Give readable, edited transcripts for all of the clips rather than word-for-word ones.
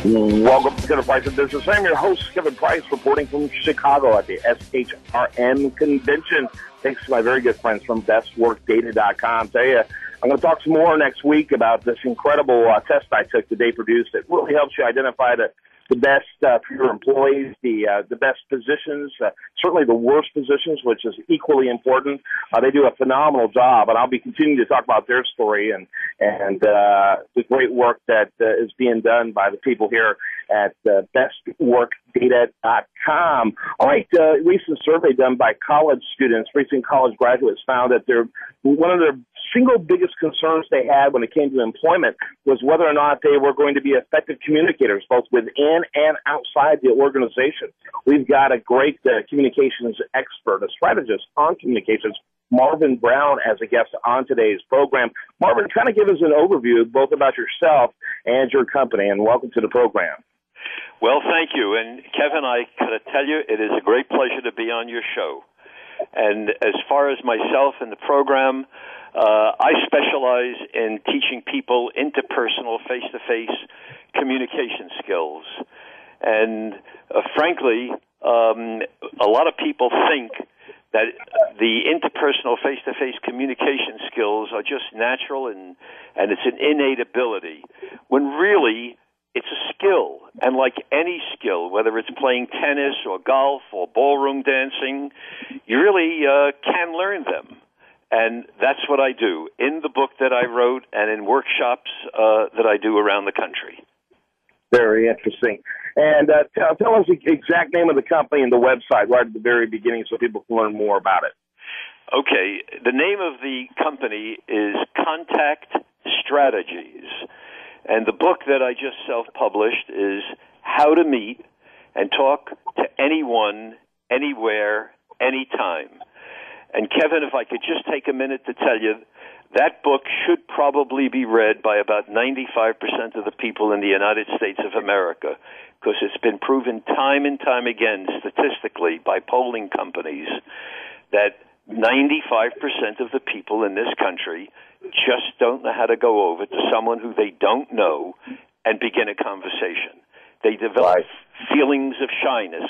Welcome to the Price of Business. I'm your host, Kevin Price, reporting from Chicago at the SHRM convention. Thanks to my very good friends from bestworkdata.com. Tell you, I'm going to talk some more next week about this incredible test I took that they produced. It really helps you identify the best for your employees, the best positions, certainly the worst positions, which is equally important. They do a phenomenal job, and I'll be continuing to talk about their story and the great work that is being done by the people here at bestworkdata.com. All right, recent survey done by college students, recent college graduates found that one of their single biggest concerns they had when it came to employment was whether or not they were going to be effective communicators, both within and outside the organization. We've got a great communications expert, a strategist on communications, Marvin Brown, as a guest on today's program. Marvin, kind of give us an overview both about yourself and your company, and welcome to the program. Well, thank you. And Kevin, I gotta tell you, it is a great pleasure to be on your show. And as far as myself and the program, I specialize in teaching people interpersonal, face-to-face communication skills. And frankly, a lot of people think that the interpersonal, face-to-face communication skills are just natural and it's an innate ability, when really it's a skill. And like any skill, whether it's playing tennis or golf or ballroom dancing, you really can learn them. And that's what I do in the book that I wrote and in workshops that I do around the country. Very interesting. And tell us the exact name of the company and the website right at the very beginning so people can learn more about it. Okay. The name of the company is Contact Strategies. And the book that I just self-published is How to Meet and Talk to Anyone, Anywhere, Anytime. And Kevin, if I could just take a minute to tell you, that book should probably be read by about 95% of the people in the United States of America, because it's been proven time and time again statistically by polling companies that 95% of the people in this country just don't know how to go over to someone who they don't know and begin a conversation. They develop feelings of shyness.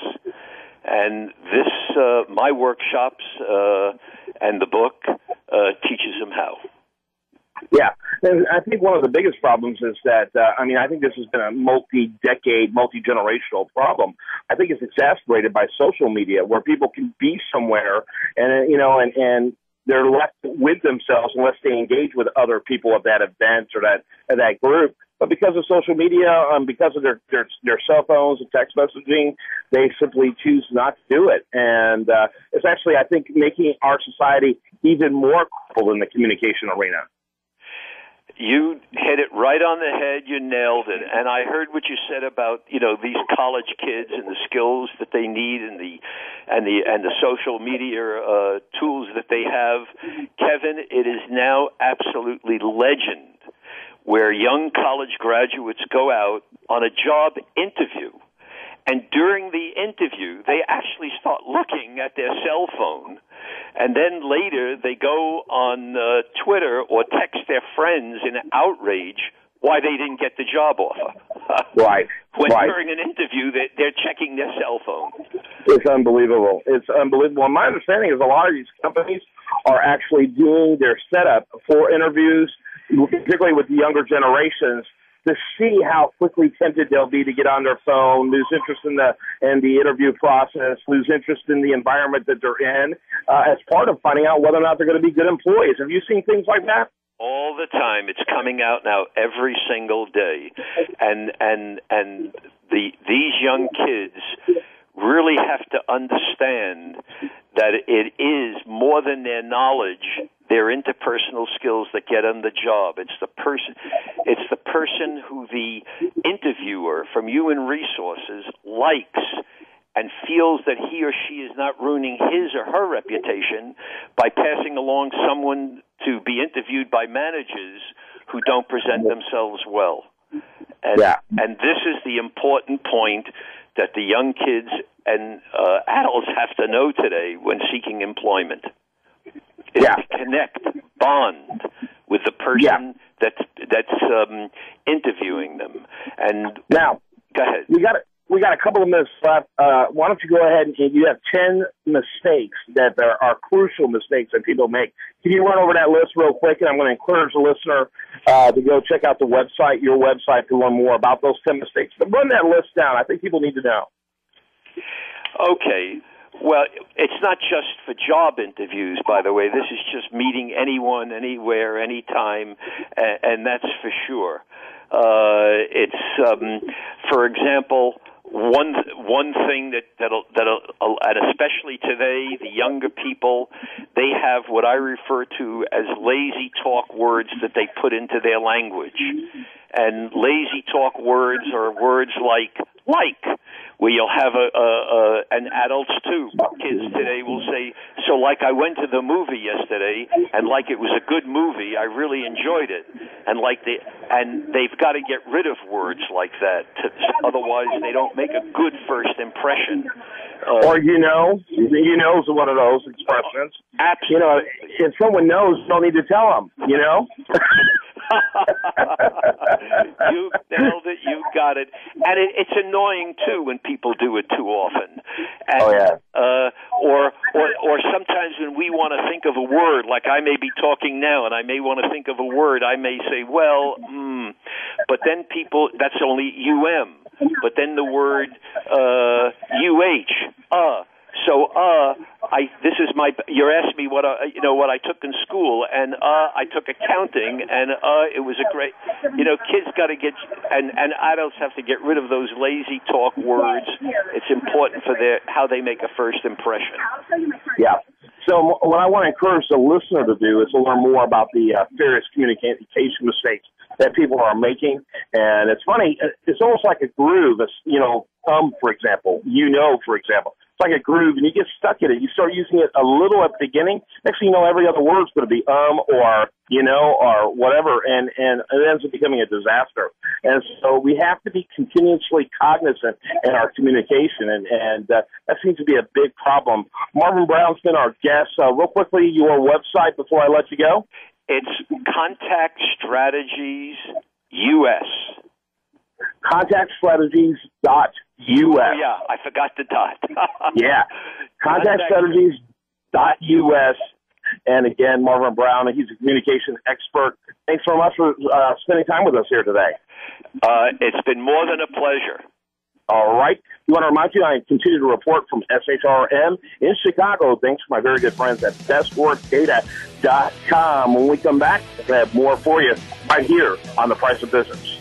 And this, my workshops and the book teaches them how. Yeah, and I think one of the biggest problems is that, I think this has been a multi-decade, multi-generational problem. I think it's exacerbated by social media, where people can be somewhere and they're left with themselves unless they engage with other people at that event or that group. But because of social media, because of their cell phones and text messaging, they simply choose not to do it. And it's actually, I think, making our society even more critical in the communication arena. You hit it right on the head. You nailed it. And I heard what you said about, these college kids and the skills that they need and the social media tools that they have. Kevin, it is now absolutely legend where young college graduates go out on a job interview. And during the interview, they actually start looking at their cell phone. And then later, they go on Twitter or text their friends in outrage why they didn't get the job offer. Right. During an interview, they're checking their cell phone. It's unbelievable. It's unbelievable. And my understanding is a lot of these companies are actually doing their setup for interviews, particularly with the younger generations, to see how quickly tempted they'll be to get on their phone, lose interest in the interview process, lose interest in the environment that they're in, as part of finding out whether or not they're going to be good employees. Have you seen things like that? All the time. It's coming out now every single day. And these young kids really have to understand that it is more than their knowledge, their interpersonal skills that get them the job. It's the person who the interviewer from Human Resources likes and feels that he or she is not ruining his or her reputation by passing along someone to be interviewed by managers who don't present themselves well. And this is the important point that the young kids and adults have to know today when seeking employment. Is to connect, bond with the person that's interviewing them. And now, Go ahead. We got a couple of minutes left. Why don't you go ahead and you have 10 mistakes that are crucial mistakes that people make. Can you run over that list real quick? And I'm going to encourage the listener to go check out the website, your website, to learn more about those 10 mistakes. But run that list down. I think people need to know. Okay. Well, it's not just for job interviews, by the way. This is just meeting anyone, anywhere, anytime, and that's for sure. For example, one thing that'll and especially today, the younger people, they have what I refer to as lazy talk words that they put into their language. And lazy talk words are words like, where you'll have and adults too. Kids today will say, so like I went to the movie yesterday, and like it was a good movie, I really enjoyed it. And they've got to get rid of words like that, otherwise they don't make a good first impression. Or is one of those expressions. Absolutely. If someone knows, you don't need to tell them, You nailed it. You got it. And it's annoying too when people do it too often. And, or sometimes when we want to think of a word, like I may be talking now, and I may want to think of a word, I may say, but then people, that's only but then the word you're asking me what I took in school, and I took accounting, and it was a great, kids got to get, and adults have to get rid of those lazy talk words. It's important for how they make a first impression. Yeah. So what I want to encourage the listener to do is to learn more about the various communication mistakes that people are making. And it's funny, it's almost like a groove. It's, for example, for example. It's like a groove, and you get stuck in it. You start using it a little at the beginning. Next thing you know, every other word's going to be or whatever, and it ends up becoming a disaster. And so we have to be continuously cognizant in our communication, and that seems to be a big problem. Marvin Brown's been our guest. Real quickly, your website before I let you go. It's Contact Strategies US. ContactStrategies.us. Oh, yeah, I forgot the dot. Yeah, ContactStrategies.us. And again, Marvin Brown, he's a communication expert. Thanks so much for spending time with us here today. It's been more than a pleasure. All right. We want to remind you, I continue to report from SHRM in Chicago. Thanks to my very good friends at bestworkdata.com. When we come back, we'll have more for you right here on The Price of Business.